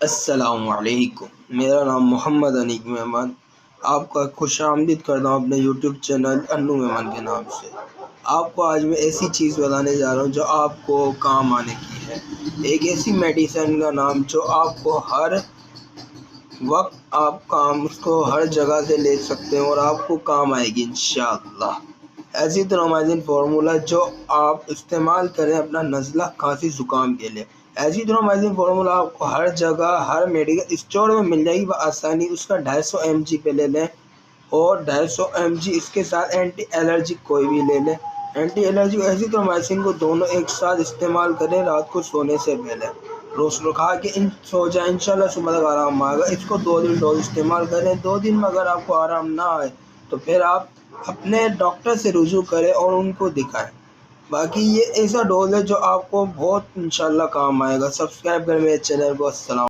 السلام علیکم، میرا نام محمد انیق مہمان، آپ کا خوش آمدید کرتا ہوں اپنے یوٹیوب چینل انو مہمان کے نام سے۔ آپ کو آج میں ایسی چیز بتانے جا رہا ہوں جو آپ کو کام آنے کی ہے، ایک ایسی میڈیسن کا نام جو آپ کو ہر وقت اس کو ہر جگہ سے لے سکتے ہیں اور آپ کو کام آئے گی انشاءاللہ۔ ایزیترومائسن فارمولا جو آپ استعمال کریں اپنا نزلہ کھانسی زکام کے لیے۔ ایزیترومائسن فارمولا آپ کو ہر جگہ ہر میڈیکل اسٹور میں مل جائے گی بآسانی۔ اس کا 250 mg پہ لے لیں اور 250 mg اس کے ساتھ اینٹی الرجی کوئی بھی لے لیں۔ اینٹی الرجی ایزیترومائسن کو دونوں ایک ساتھ استعمال کریں رات کو سونے سے پہلے، روز کھا کے سو جائیں، انشاءاللہ صبح تک آرام آئے گا۔ اس کو 2 دن ڈوز استعمال کریں۔ 2 دن میں اگر آپ کو آرام نہ آئے تو پھر آپ اپنے ڈاکٹر سے رجوع کریں اور ان کو دکھائیں۔ باقی یہ ایسا ڈوز ہے جو آپ کو بہت انشاءاللہ کام آئے گا۔ سبسکرائب کریں میرے چینل کو۔ السلام